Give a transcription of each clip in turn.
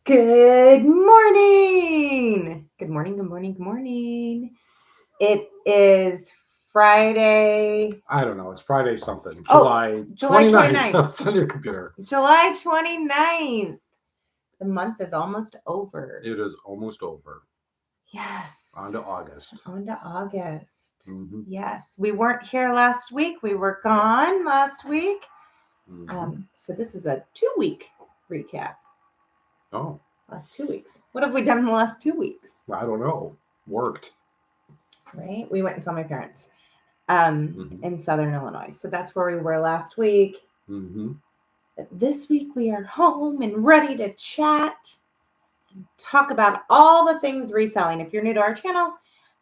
Good morning. Good morning. Good morning. Good morning. It is Friday. I don't know. It's Friday something. July July 29th. 29th. It's on your computer. July 29th. The month is almost over. It is almost over. Yes. On to August. Mm-hmm. Yes. We weren't here last week. We were gone last week. Mm-hmm. So this is a 2-week recap. Oh. Last 2 weeks. What have we done in the last 2 weeks? I don't know. Worked. Right? We went and saw my parents in Southern Illinois. So that's where we were last week. Mm-hmm. But this week we are home and ready to chat and talk about all the things reselling. If you're new to our channel,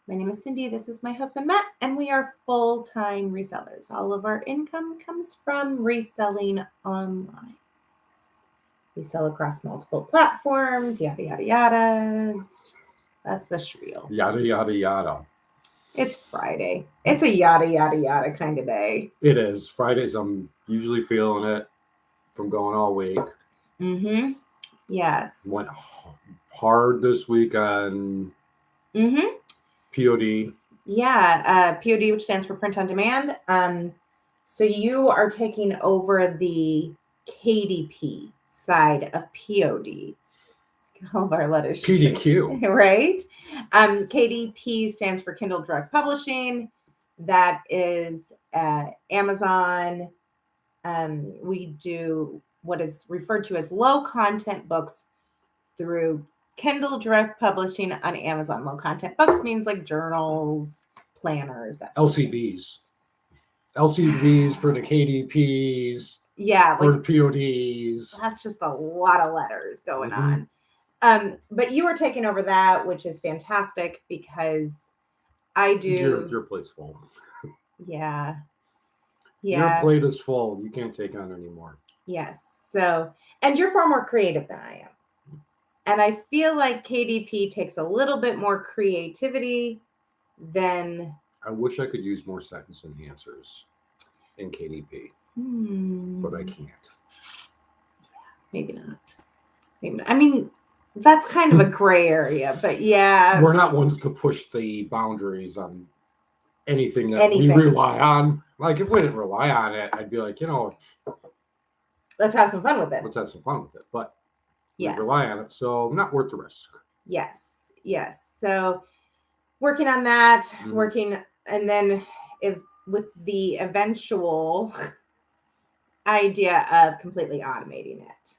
my name is Cindy. This is my husband, Matt, and we are full-time resellers. All of our income comes from reselling online. We sell across multiple platforms, yada, yada, yada. That's the spiel. Yada, yada, yada. It's Friday. It's a yada, yada, yada kind of day. It is. Fridays, I'm usually feeling it from going all week. Mm-hmm. Yes. Went hard this week on POD. Yeah, POD, which stands for print on demand. So you are taking over the KDP side of POD. All of our letters. PDQ. Right? KDP stands for Kindle Direct Publishing. That is Amazon. We do what is referred to as low content books through Kindle Direct Publishing on Amazon. Low content books means like journals, planners, that LCBs. LCBs for the KDPs. Yeah. For the PODs. That's just a lot of letters going on. But you are taking over that, which is fantastic because I do. Your plate's full. Yeah. Your plate is full. You can't take on anymore. Yes. So, and you're far more creative than I am. And I feel like KDP takes a little bit more creativity than. I wish I could use more sentence enhancers in KDP, but I can't. Maybe not. I mean, that's kind of a gray area, but yeah. We're not ones to push the boundaries on anything that we rely on. Like, if we didn't rely on it, I'd be like, let's have some fun with it. But we rely on it, so not worth the risk. Yes. So working on that, and then with the eventual idea of completely automating it.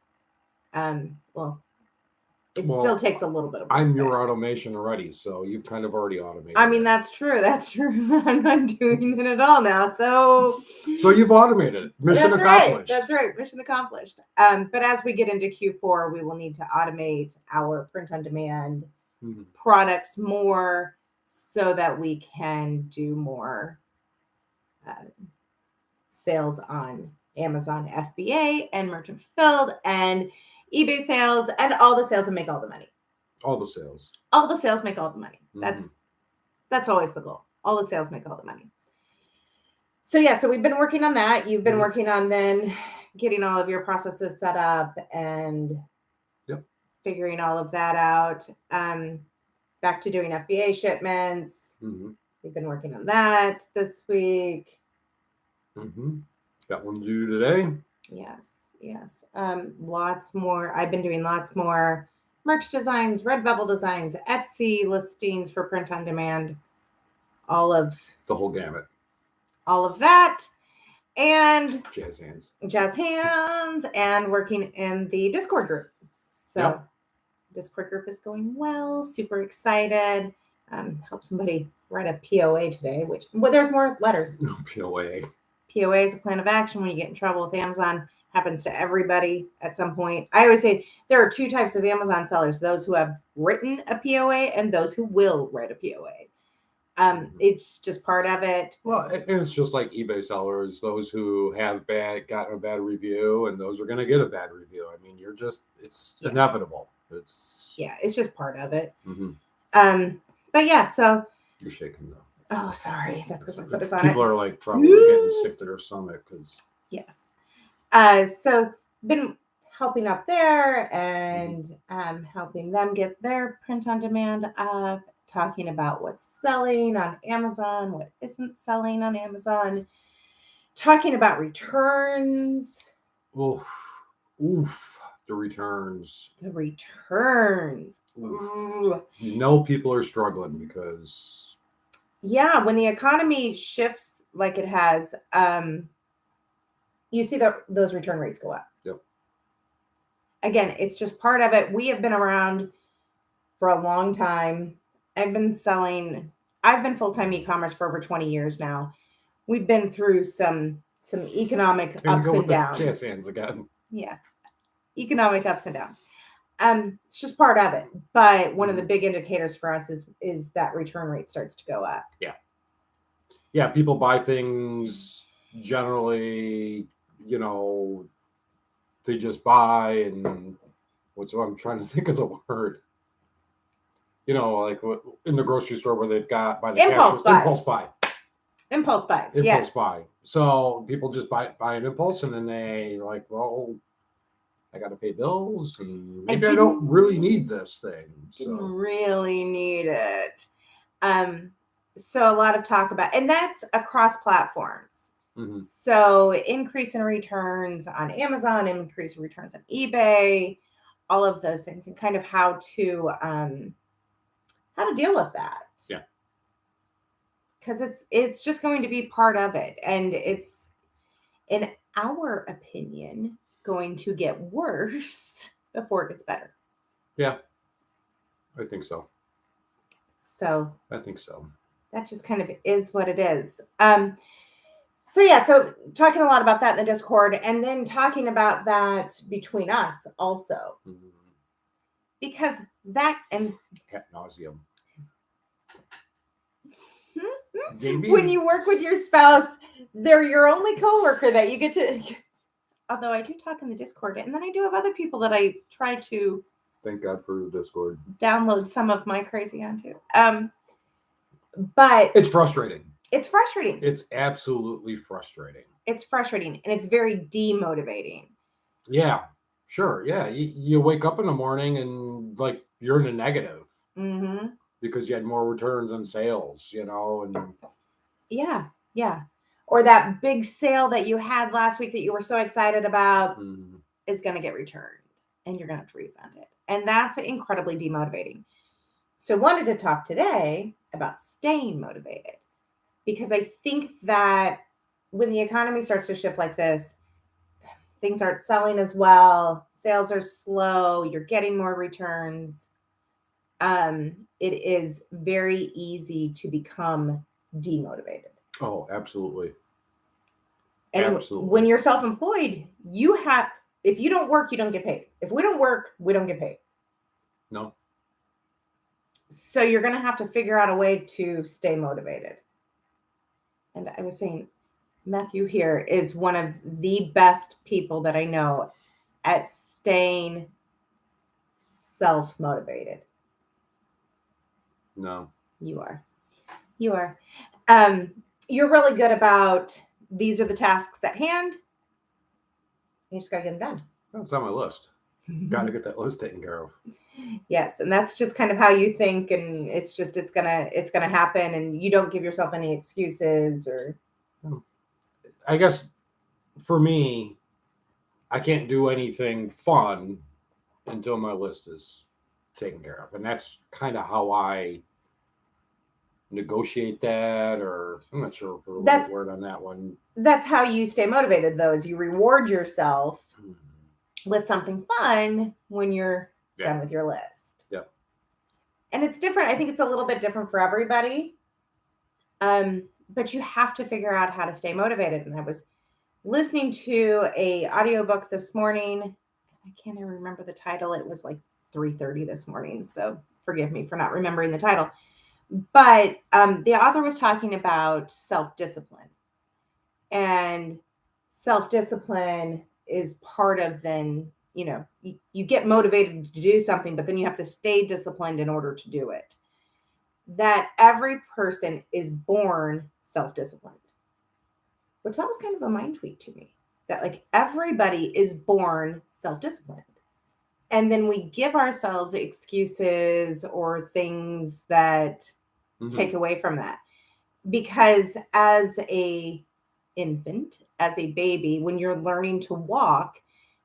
It still takes a little bit of work. I'm your automation already, so you've kind of already automated. I mean, that's true. I'm not doing it at all now. So you've automated it. Mission accomplished. That's right. Mission accomplished. But as we get into Q4, we will need to automate our print on demand products more so that we can do more sales on Amazon FBA and merchant fulfilled and eBay sales and all the sales and make all the money. All the sales make all the money. That's always the goal. All the sales make all the money. So we've been working on that. You've been working on then getting all of your processes set up and figuring all of that out. Back to doing FBA shipments. We've been working on that this week. Got one to do today. Yes. Lots more. I've been doing lots more merch designs, Redbubble designs, Etsy listings for print on demand, all of the whole gamut. All of that. And jazz hands and working in the Discord group. So Discord group is going well. Super excited. Help somebody write a POA today, there's more letters. No POA. POA is a plan of action when you get in trouble with Amazon. Happens to everybody at some point. I always say there are 2 types of Amazon sellers: those who have written a POA and those who will write a POA. It's just part of it. Well, and it's just like eBay sellers, those who have gotten a bad review and those are going to get a bad review. I mean, it's inevitable. It's just part of it. But so you're shaking though. Oh, sorry. That's because my foot is on People are like probably getting sick to their stomach because. Yes. So been helping out there and helping them get their print on demand up, talking about what's selling on Amazon, what isn't selling on Amazon, talking about returns. Oof. The returns. The returns. People are struggling because. Yeah, when the economy shifts like it has, you see those return rates go up. Yep. Again, it's just part of it. We have been around for a long time. I've been full-time e-commerce for over 20 years now. We've been through some economic ups and downs. Jazz fans again. Yeah. Economic ups and downs. It's just part of it. But one of the big indicators for us is that return rate starts to go up. Yeah. Yeah, people buy things generally, they just buy, and I'm trying to think of the word. Like in the grocery store where they've got by the impulse buys. Impulse buys. Yes. Buy. So people just buy an impulse, and then they like, well, I got to pay bills, and maybe I don't really need this thing. Didn't really need it. So a lot of talk about, and that's across platforms. Mm-hmm. So increase in returns on Amazon, increase in returns on eBay, all of those things, and kind of how to deal with that. Yeah. Because it's just going to be part of it, and it's, in our opinion, going to get worse before it gets better. Yeah, I think so. So I think so. That just kind of is what it is. So talking a lot about that in the Discord, and then talking about that between us also. Mm-hmm. Because that, and ad nauseum. When you work with your spouse, they're your only coworker that you get to, although I do talk in the Discord, and then I do have other people that I try to, thank God for the Discord, download some of my crazy onto. But it's frustrating. It's frustrating. It's absolutely frustrating. It's frustrating, and it's very demotivating. Yeah, sure. Yeah, you wake up in the morning and like you're in a negative. Mm-hmm. Because you had more returns and sales, and yeah. Or that big sale that you had last week that you were so excited about is going to get returned, and you're going to have to refund it. And that's incredibly demotivating. So wanted to talk today about staying motivated, because I think that when the economy starts to shift like this, things aren't selling as well, sales are slow, you're getting more returns. It is very easy to become demotivated. Oh, absolutely. And absolutely. When you're self-employed, if you don't work, you don't get paid. If we don't work, we don't get paid. No. So you're going to have to figure out a way to stay motivated. And I was saying, Matthew here is one of the best people that I know at staying self-motivated. No. You are. You're really good about, these are the tasks at hand. You just got to get them done. That's on my list. Got to get that list taken care of. Yes, and that's just kind of how you think, and it's gonna happen, and you don't give yourself any excuses. Or I guess for me, I can't do anything fun until my list is taken care of, and that's kind of how I negotiate that, or I'm not sure for the right word on that one. That's how you stay motivated, though, is you reward yourself with something fun when you're done with your list. Yeah. And it's different. I think it's a little bit different for everybody. But you have to figure out how to stay motivated. And I was listening to a audiobook this morning. I can't even remember the title. It was like 3:30 this morning. So forgive me for not remembering the title. But the author was talking about self-discipline. And self-discipline is part of then, you get motivated to do something, but then you have to stay disciplined in order to do it. That every person is born self-disciplined, which that was kind of a mind tweak to me. that like everybody is born self-disciplined. And then we give ourselves excuses or things that take away from that. Because as a infant, as a baby, when you're learning to walk,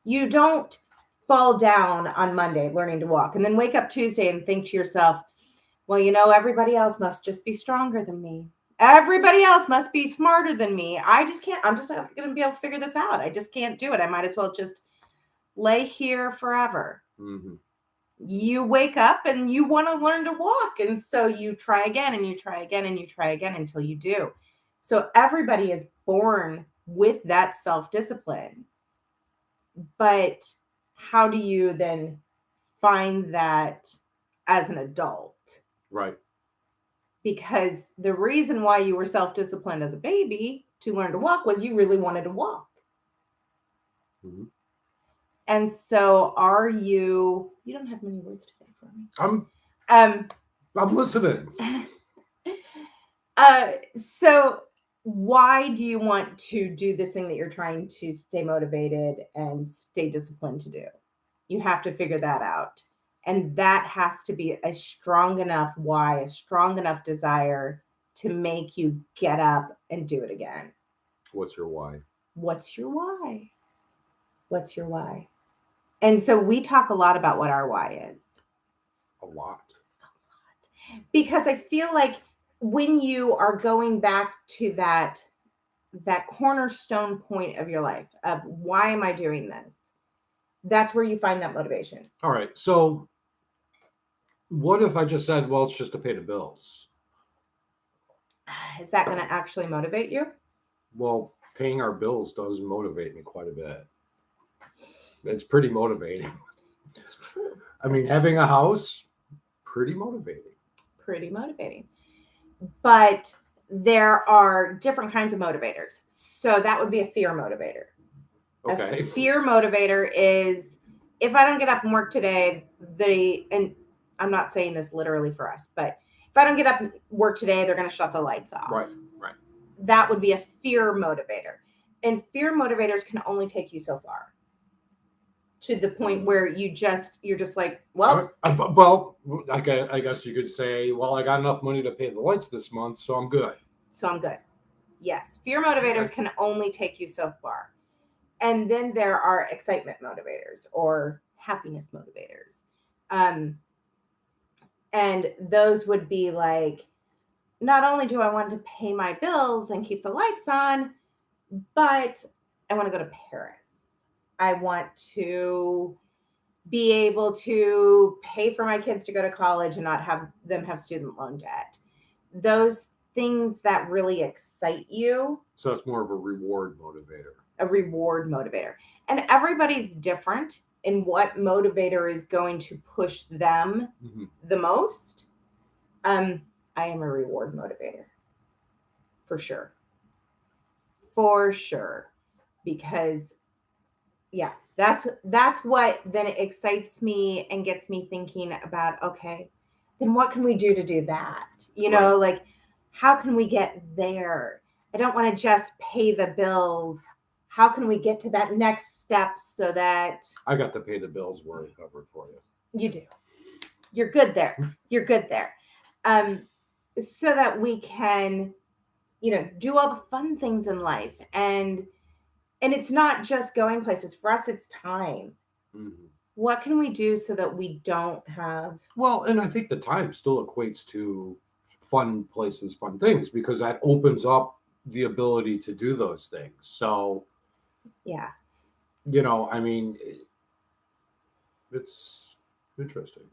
you don't fall down on Monday learning to walk and then wake up Tuesday and think to yourself, well, everybody else must just be stronger than me. Everybody else must be smarter than me. I'm just not going to be able to figure this out. I just can't do it. I might as well just lay here forever. You wake up and you want to learn to walk. And so you try again and you try again and you try again until you do. So everybody is born with that self-discipline. But how do you then find that as an adult? Right. Because the reason why you were self-disciplined as a baby to learn to walk was you really wanted to walk. And so you don't have many words today for me. I'm listening. So why do you want to do this thing that you're trying to stay motivated and stay disciplined to do? You have to figure that out. And that has to be a strong enough why, a strong enough desire to make you get up and do it again. What's your why? What's your why? What's your why? And so we talk a lot about what our why is. A lot. Because I feel like when you are going back to that cornerstone point of your life of why am I doing this? That's where you find that motivation. All right. So what if I just said, well, it's just to pay the bills? Is that going to actually motivate you? Well, paying our bills does motivate me quite a bit. It's pretty motivating. It's true. I mean, having a house, pretty motivating. Pretty motivating. But there are different kinds of motivators. So that would be a fear motivator. Okay. A fear motivator is if I don't get up and work today, and I'm not saying this literally for us, but if I don't get up and work today, they're going to shut the lights off. Right. That would be a fear motivator. And fear motivators can only take you so far. To the point where you're just like, well, I guess you could say, well, I got enough money to pay the lights this month, so I'm good. Yes. Fear motivators can only take you so far. And then there are excitement motivators or happiness motivators. And those would be like, not only do I want to pay my bills and keep the lights on, but I want to go to Paris. I want to be able to pay for my kids to go to college and not have them have student loan debt. Those things that really excite you. So it's more of a reward motivator. And everybody's different in what motivator is going to push them the most. I am a reward motivator. For sure. Because yeah, that's what then excites me and gets me thinking about, okay, then what can we do to do that? Like, how can we get there? I don't want to just pay the bills. How can we get to that next step so that I got to pay the bills were covered for you? You do. You're good there. So that we can, do all the fun things in life. And it's not just going places. For us, it's time. What can we do so that we don't have... Well, and I think the time still equates to fun places, fun things, because that opens up the ability to do those things. So, yeah, I mean, it's interesting.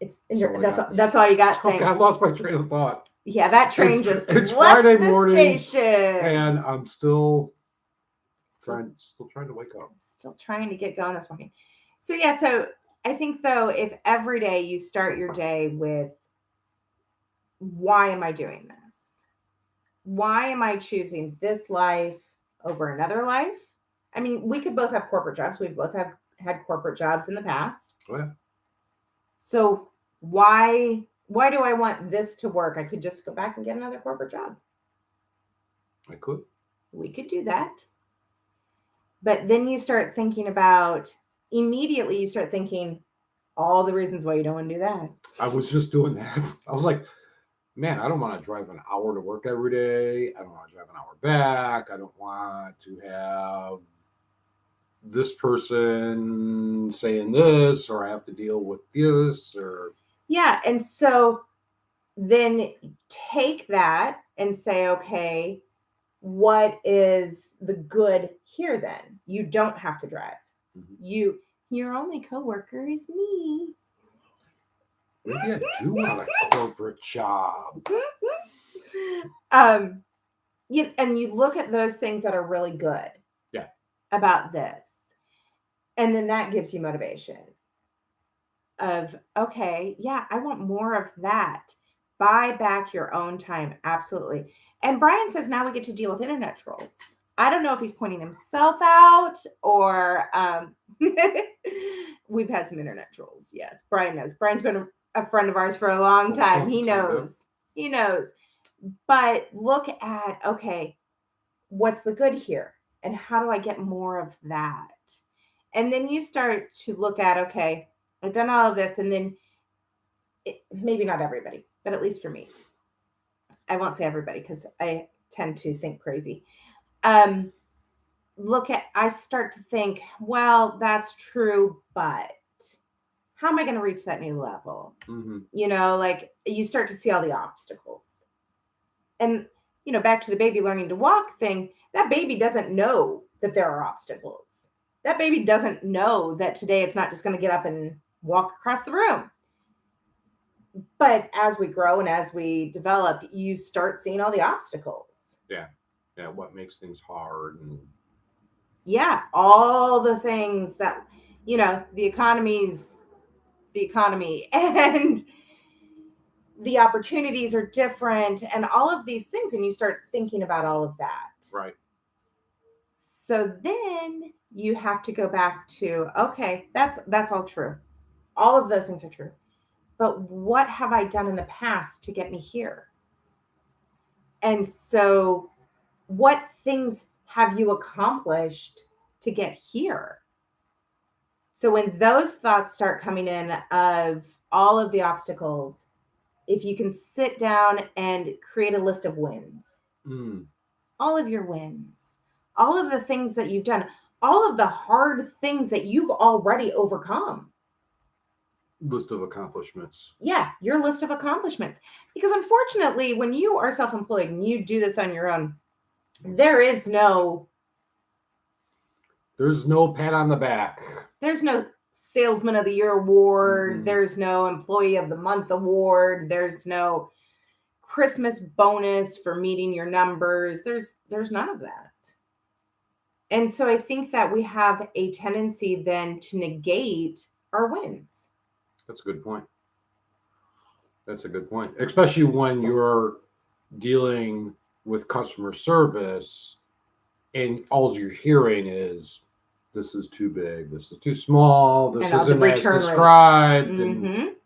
That's all you got. Thanks. I lost my train of thought. Yeah, that train it's Friday morning, station. And I'm still trying to wake up. Still trying to get going this morning. So yeah, so I think though, if every day you start your day with, why am I doing this? Why am I choosing this life over another life? I mean, we could both have corporate jobs. We both have had corporate jobs in the past. Oh, yeah. So why do I want this to work? I could just go back and get another corporate job. I could. We could do that. But then you start thinking about, immediately you start thinking all the reasons why you don't want to do that. I was just doing that. I was like, man, I don't want to drive an hour to work every day. I don't want to drive an hour back. I don't want to have this person saying this, or I have to deal with this, or Yeah. And so then take that and say, okay, what is the good here then? You don't have to drive. Mhm. Your only coworker is me. maybe I do want a corporate job. And you look at those things that are really good. Yeah. About this. And then that gives you motivation of, okay, yeah, I want more of that. Buy back your own time. Absolutely. And Brian says now we get to deal with internet trolls. I don't know if he's pointing himself out or we've had some internet trolls. Yes, Brian knows. Brian's been a friend of ours for a long time. He knows. He knows. But look at, okay, what's the good here? And how do I get more of that? And then you start to look at, okay, I've done all of this. And then maybe not everybody, but at least for me, I won't say everybody because I tend to think crazy. I start to think, well, that's true, but how am I going to reach that new level? Mm-hmm. Like you start to see all the obstacles. And, back to the baby learning to walk thing, that baby doesn't know that there are obstacles. That baby doesn't know that today it's not just going to get up and walk across the room. But as we grow and as we develop, you start seeing all the obstacles. Yeah. What makes things hard and all the things that the economy and the opportunities are different and all of these things, and you start thinking about all of that. Right. So then you have to go back to, okay, that's all true. All of those things are true. But what have I done in the past to get me here? And so what things have you accomplished to get here? So when those thoughts start coming in of all of the obstacles, if you can sit down and create a list of wins, all of your wins, all of the things that you've done, all of the hard things that you've already overcome. List of accomplishments. Yeah, your list of accomplishments. Because unfortunately, when you are self-employed and you do this on your own, there's no pat on the back. There's no Salesman of the Year award. Mm-hmm. There's no Employee of the Month award. There's no Christmas bonus for meeting your numbers. There's none of that. And so I think that we have a tendency then to negate our wins. That's a good point. Especially when you're dealing with customer service and all you're hearing is, this is too big, this is too small, this isn't as described. Mm-hmm. And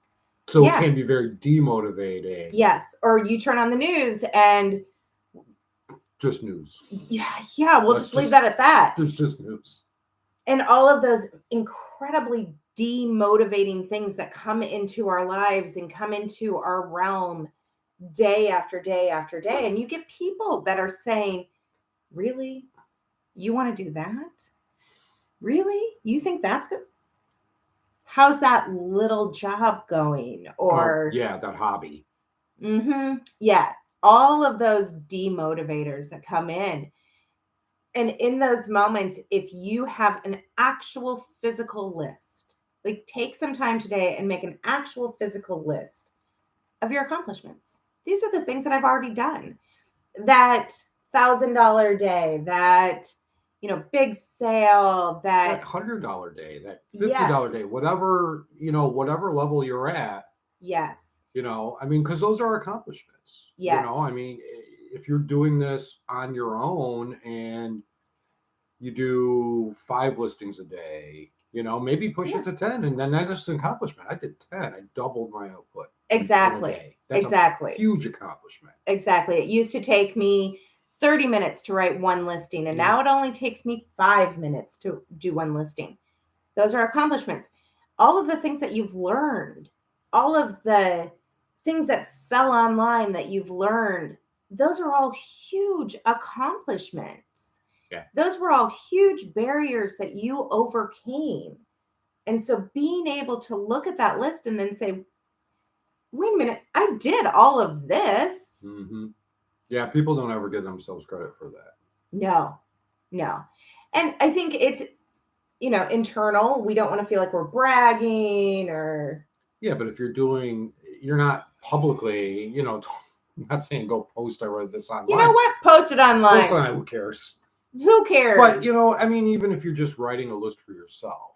so it can be very demotivating. Yes. Or you turn on the news and just news. Yeah. We'll just leave that at that. There's just news. And all of those incredibly demotivating things that come into our lives and come into our realm day after day after day. And you get people that are saying, really? You want to do that? Really? You think that's good? How's that little job going? Or that hobby. Mm-hmm. Yeah. All of those demotivators that come in. And in those moments, if you have an actual physical list, like take some time today and make an actual physical list of your accomplishments. These are the things that I've already done. That $1,000 day, that big sale, that $100 day, that $50 day, whatever level you're at. Yes. Because those are accomplishments. Yes. If you're doing this on your own and you do 5 listings a day, maybe push it to 10, and then that's an accomplishment. I did 10. I doubled my output. Exactly. That's exactly. a huge accomplishment. Exactly. It used to take me 30 minutes to write one listing, and now it only takes me 5 minutes to do one listing. Those are accomplishments. All of the things that you've learned, all of the things that sell online that you've learned, those are all huge accomplishments. Yeah. Those were all huge barriers that you overcame. And so being able to look at that list and then say, wait a minute, I did all of this. Mm-hmm. Yeah, people don't ever give themselves credit for that. No. And I think it's, internal. We don't want to feel like we're bragging or. Yeah, but if you're not publicly, I'm not saying go post, I read this online. You know what? Post it online. Post online, who cares? Who cares? But, even if you're just writing a list for yourself,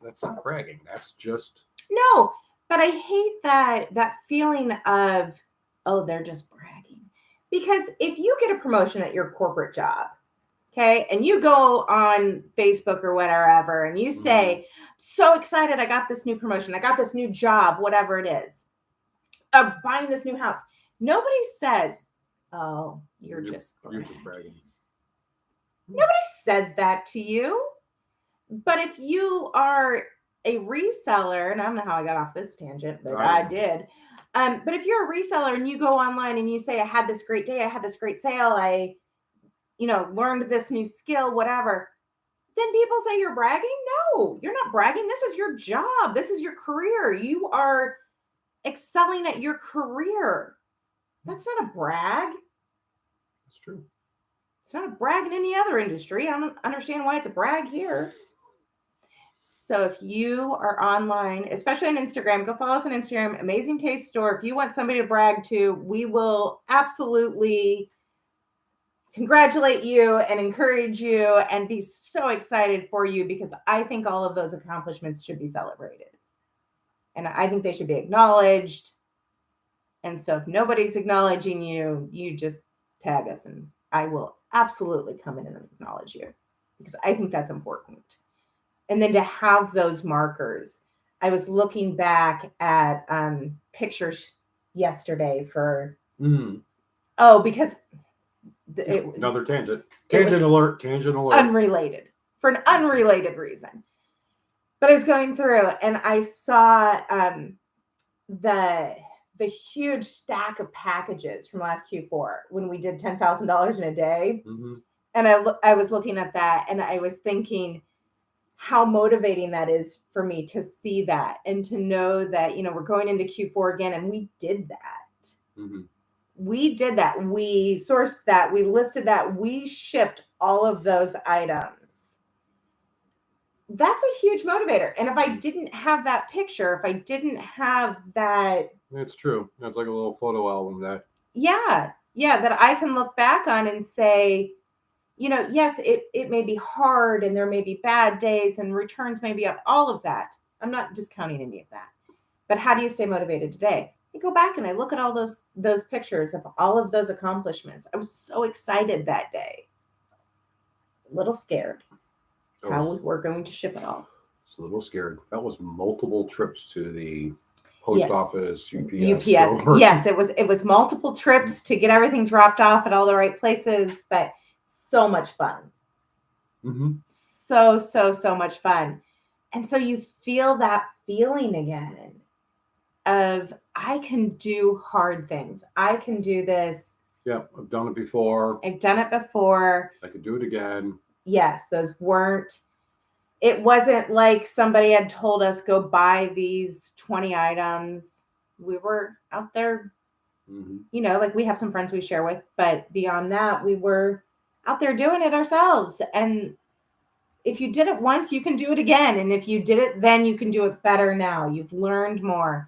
that's not bragging. That's just. No, but I hate that feeling of, oh, they're just bragging. Because if you get a promotion at your corporate job, okay, and you go on Facebook or whatever, and you say, so excited, I got this new promotion, I got this new job, whatever it is, I'm buying this new house. Nobody says, oh, you're just bragging. Nobody says that to you. But if you are a reseller, and I don't know how I got off this tangent, but I did. But if you're a reseller and you go online and you say, I had this great day, I had this great sale, I learned this new skill, whatever, then people say you're bragging. No, you're not bragging. This is your job. This is your career. You are excelling at your career. That's not a brag. That's true. It's not a brag in any other industry. I don't understand why it's a brag here. So if you are online, especially on Instagram, go follow us on Instagram, Amazing Taste Store. If you want somebody to brag to, we will absolutely congratulate you and encourage you and be so excited for you, because I think all of those accomplishments should be celebrated. And I think they should be acknowledged. And so if nobody's acknowledging you, you just tag us and I will absolutely come in and acknowledge you, because I think that's important. And then to have those markers. I was looking back at pictures yesterday for, because another tangent. Tangent alert. Unrelated, for an unrelated reason. But I was going through and I saw the huge stack of packages from last Q4 when we did $10,000 in a day. Mm-hmm. And I was looking at that and I was thinking how motivating that is for me to see that and to know that, we're going into Q4 again, and we did that. Mm-hmm. We did that. We sourced that. We listed that. We shipped all of those items. That's a huge motivator. And if I didn't have that picture, if I didn't have that. It's true. It's like a little photo album that. Yeah, that I can look back on and say, yes, it may be hard and there may be bad days and returns may be up, all of that. I'm not discounting any of that. But how do you stay motivated today? I go back and I look at all those pictures of all of those accomplishments. I was so excited that day. A little scared how we're going to ship it all. It's a little scared. That was multiple trips to the post office, UPS. Store. Yes, it was multiple trips to get everything dropped off at all the right places, but so much fun. Mm-hmm. So much fun. And so you feel that feeling again of, I can do hard things. I can do this. Yeah, I've done it before. I could do it again. Yes, it wasn't like somebody had told us, go buy these 20 items. We were out there, like we have some friends we share with, but beyond that, we were out there doing it ourselves. And if you did it once, you can do it again. And if you did it then, you can do it better now. You've learned more.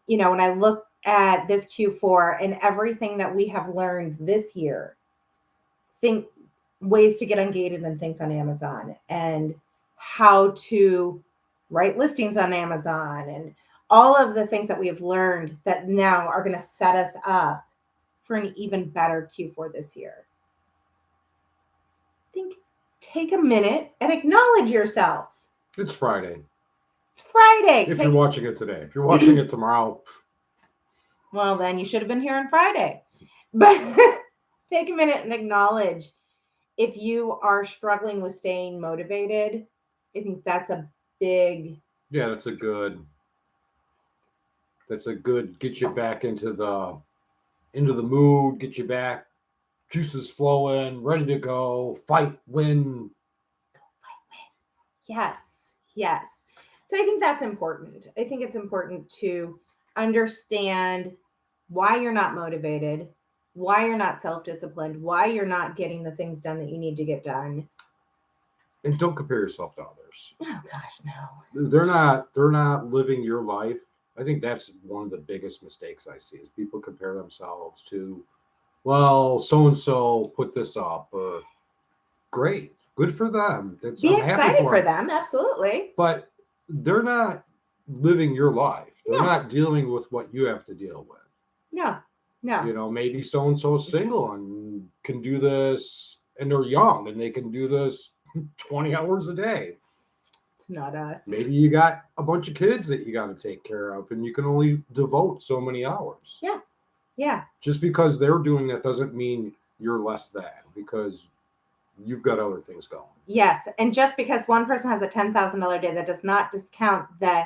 When I look at this Q4 and everything that we have learned this year, think ways to get ungated and things on Amazon, and how to write listings on Amazon, and all of the things that we have learned that now are going to set us up for an even better Q4 this year. Take a minute and acknowledge yourself. It's Friday. If you're watching it today. If you're watching it tomorrow. Well, then you should have been here on Friday. But take a minute and acknowledge if you are struggling with staying motivated. I think that's a big. Yeah, that's a good get you back into the mood, get you back, juices flowing, ready to go, fight, win. Yes, yes. So I think that's important. I think it's important to understand why you're not motivated, why you're not self-disciplined, why you're not getting the things done that you need to get done. And don't compare yourself to others. Oh gosh, no. They're not living your life. I think that's one of the biggest mistakes I see is people compare themselves to, well, so and so put this up. Great, good for them. Be I'm happy excited for them, absolutely. But they're not living your life. They're No. not dealing with what you have to deal with. No. You know, maybe so and so is single and can do this, and they're young and they can do this 20 hours a day. It's not us. Maybe you got a bunch of kids that you got to take care of and you can only devote so many hours. Yeah. Yeah. Just because they're doing that doesn't mean you're less than, because you've got other things going. Yes. And just because one person has a $10,000 day, that does not discount the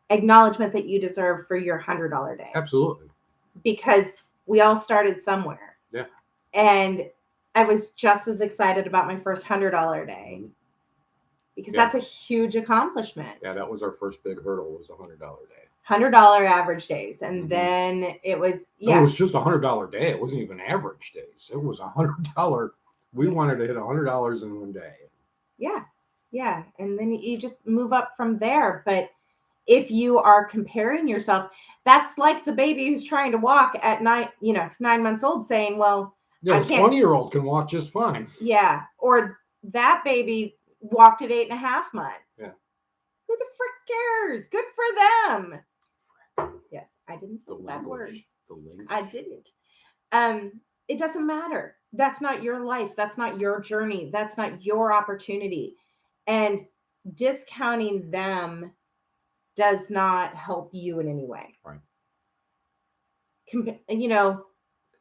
acknowledgement that you deserve for your $100 day. Absolutely. Because we all started somewhere. Yeah. And I was just as excited about my first $100 day. Mm-hmm. Because that's a huge accomplishment. Yeah, that was our first big hurdle, was a $100 day. $100 average days. And then it was, No, it was just a $100 day. It wasn't even average days. It was $100. We wanted to hit $100 in one day. Yeah. Yeah. And then you just move up from there. But if you are comparing yourself, that's like the baby who's trying to walk at 9 months old saying, well, yeah, a 20-year-old can walk just fine. Yeah. Or that baby walked at 8.5 months. Yeah. Who the frick cares? Good for them. Yes, I didn't say that word. The language. I didn't. It doesn't matter. That's not your life. That's not your journey. That's not your opportunity. And discounting them does not help you in any way. Right.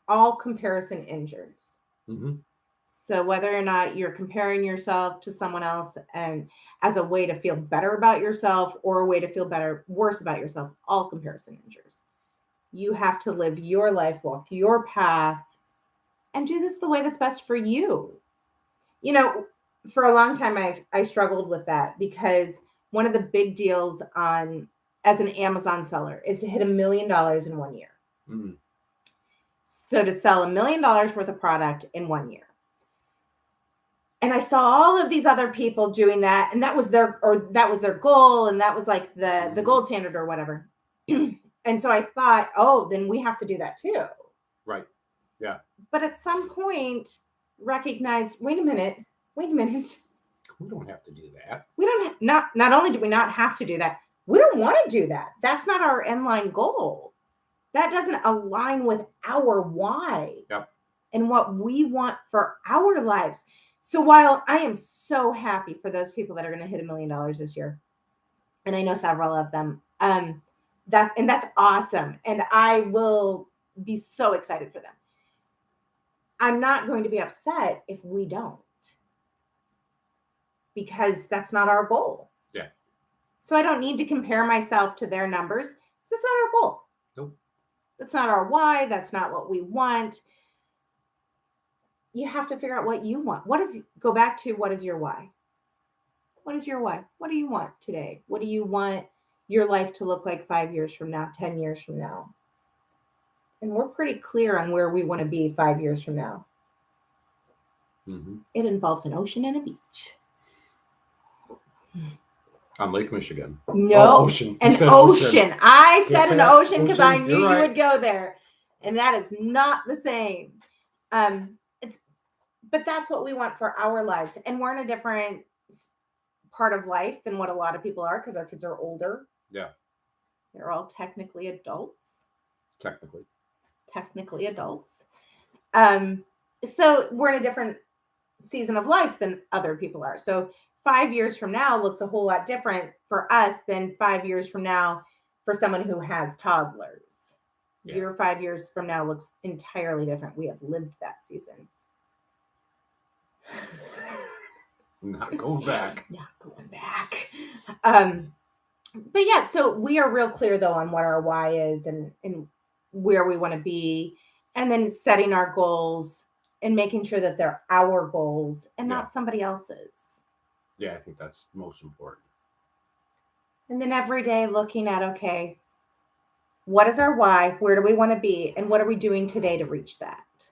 All comparison injures. Mm-hmm. So whether or not you're comparing yourself to someone else and as a way to feel better about yourself or a way to feel worse about yourself, all comparison injures. You have to live your life, walk your path, and do this the way that's best for you. For a long time, I struggled with that because one of the big deals as an Amazon seller is to hit $1 million in 1 year. Mm. So to sell $1 million worth of product in 1 year. And I saw all of these other people doing that, and that was their goal, and that was like the gold standard or whatever. And so I thought, oh, then we have to do that too. Right. Yeah. But at some point, recognize, wait a minute. We don't have to do that. We don't not only do we not have to do that, we don't want to do that. That's not our end line goal. That doesn't align with our why. Yep. And what we want for our lives. So while I am so happy for those people that are going to hit $1 million this year, and I know several of them, that's awesome. And I will be so excited for them. I'm not going to be upset if we don't, because that's not our goal. Yeah. So I don't need to compare myself to their numbers, because that's not our goal. Nope. That's not our why. That's not what we want. You have to figure out what you want. Go back to what is your why? What is your why? What do you want today? What do you want your life to look like 5 years from now, 10 years from now? And we're pretty clear on where we want to be 5 years from now. Mm-hmm. It involves an ocean and a beach. On Lake Michigan. No, ocean. An ocean. I said an ocean because I knew you would go there. And that is not the same. But that's what we want for our lives. And we're in a different part of life than what a lot of people are, because our kids are older. Yeah. They're all technically adults. Technically adults. So we're in a different season of life than other people are. So 5 years from now looks a whole lot different for us than 5 years from now for someone who has toddlers. Yeah. Your 5 years from now looks entirely different. We have lived that season. Not going back. Not going back. But yeah, so we are real clear though on what our why is and where we want to be, and then setting our goals and making sure that they're our goals and Yeah. not somebody else's. Yeah, I think that's most important. And then every day looking at, okay, what is our why? Where do we want to be? And what are we doing today to reach that?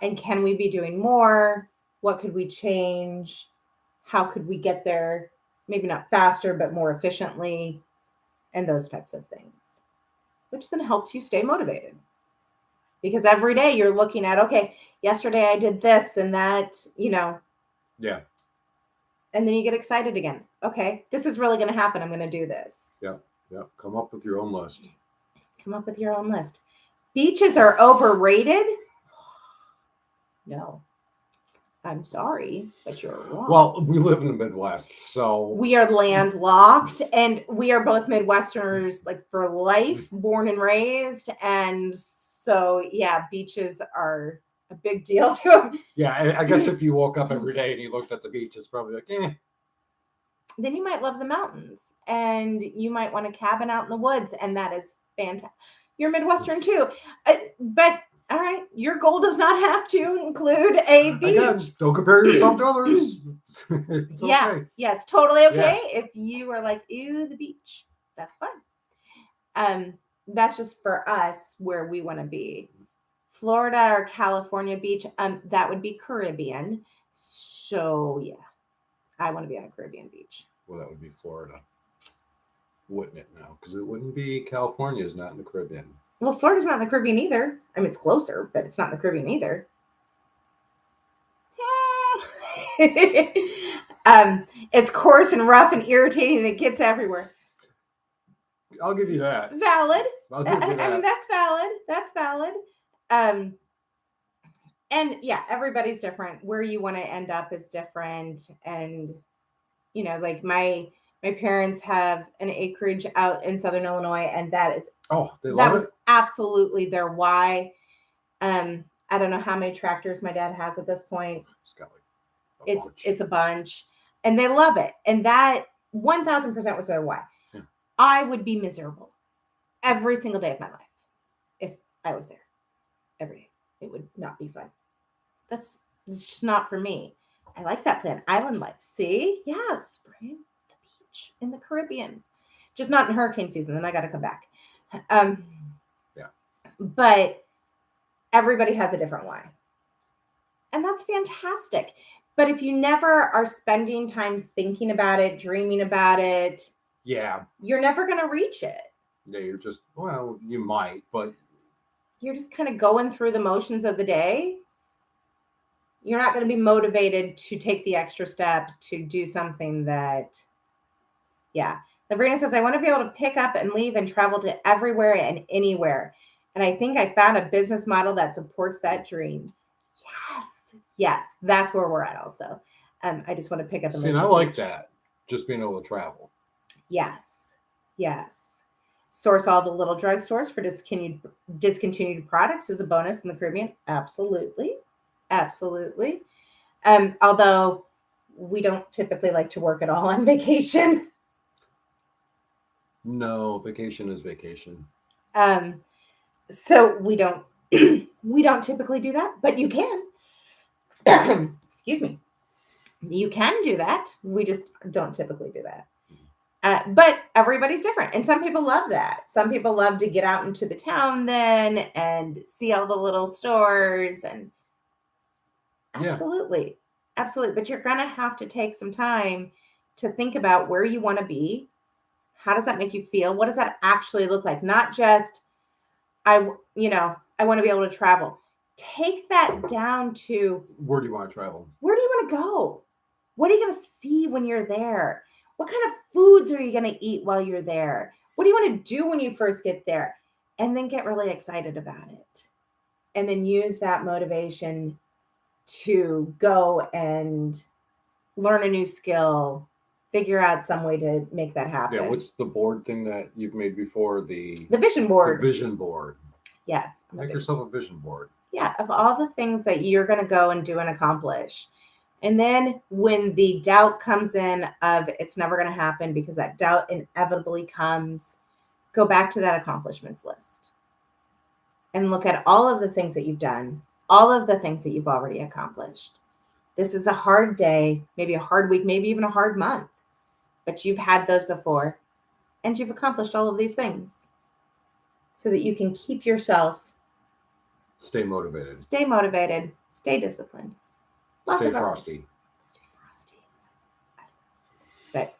And can we be doing more? What could we change? How could we get there? Maybe not faster, but more efficiently, and those types of things, which then helps you stay motivated. Because every day you're looking at, okay, yesterday I did this and that, Yeah. and then you get excited again. Okay, this is really going to happen. I'm going to do this. Yep. Come up with your own list. Come up with your own list. Beaches are overrated? No. I'm sorry, but you're wrong. Well, we live in the Midwest, so we are landlocked, and we are both Midwesterners, like for life, born and raised. And so, yeah, beaches are a big deal to them. Yeah, I guess if you woke up every day and you looked at the beach, it's probably like, Then you might love the mountains, and you might want a cabin out in the woods, and that is fantastic. You're Midwestern too, but all right, your goal does not have to include a beach. Again, don't compare yourself to others. It's okay. Yeah, it's totally okay if you are like, ew, the beach. That's fine. That's just for us where we want to be. Florida or California beach, that would be Caribbean. So yeah, I want to be on a Caribbean beach. Well, that would be Florida, wouldn't it now? Because it wouldn't be California is not in the Caribbean. Well, Florida's not in the Caribbean either. I mean, it's closer, but it's not in the Caribbean either. It's coarse and rough and irritating, and it gets everywhere. I'll give you that. Valid. I'll give you that. I mean, that's valid. That's valid. And yeah, everybody's different. Where you want to end up is different. And, like my parents have an acreage out in Southern Illinois, and that was absolutely their why. I don't know how many tractors my dad has at this point. It's got like it's a bunch, and they love it. And that 1000% was their why. Yeah. I would be miserable every single day of my life if I was there every day. It would not be fun. It's just not for me. I like that plan. Island life. See? Yes, Brian. The beach in the Caribbean. Just not in hurricane season. Then I got to come back. Yeah. But everybody has a different why. And that's fantastic. But if you never are spending time thinking about it, dreaming about it, you're never going to reach it. Yeah, you're just, well, you might, but you're just kind of going through the motions of the day. You're not going to be motivated to take the extra step to do something that, Sabrina says, I want to be able to pick up and leave and travel to everywhere and anywhere. And I think I found a business model that supports that dream. Yes, that's where we're at also. I just want to pick up and leave. I like that. Just being able to travel. Yes. Source all the little drugstores for discontinued products is a bonus in the Caribbean. Absolutely. Although we don't typically like to work at all on vacation. No, vacation is vacation. So we don't typically do that, but you can. Excuse me. You can do that. We just don't typically do that. But everybody's different. And some people love that. Some people love to get out into the town then and see all the little stores and absolutely. But you're going to have to take some time to think about where you want to be. How does that make you feel? What does that actually look like? Not just, I want to be able to travel. Take that down to, where do you want to travel? Where do you want to go? What are you going to see when you're there? What kind of foods are you going to eat while you're there? What do you want to do when you first get there? And then get really excited about it. And then use that motivation to go and learn a new skill, figure out some way to make that happen. Yeah, what's the board thing that you've made before? The vision board. The vision board. Yes. Make yourself a vision board. Yeah, of all the things that you're going to go and do and accomplish. And then when the doubt comes in of it's never going to happen, because that doubt inevitably comes, go back to that accomplishments list and look at all of the things that you've done, all of the things that you've already accomplished. This is a hard day, maybe a hard week, maybe even a hard month, but you've had those before and you've accomplished all of these things so that you can keep yourself. Stay motivated. Stay disciplined. Stay frosty. Stay frosty. But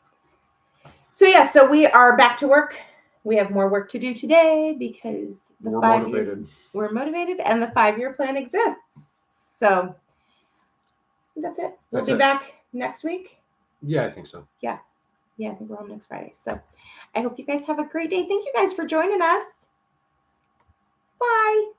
so we are back to work. We have more work to do today because We're motivated. We're motivated and the 5-year plan exists. So that's it. We'll be back next week. Yeah, I think so. Yeah, I think we're home next Friday. So I hope you guys have a great day. Thank you guys for joining us. Bye.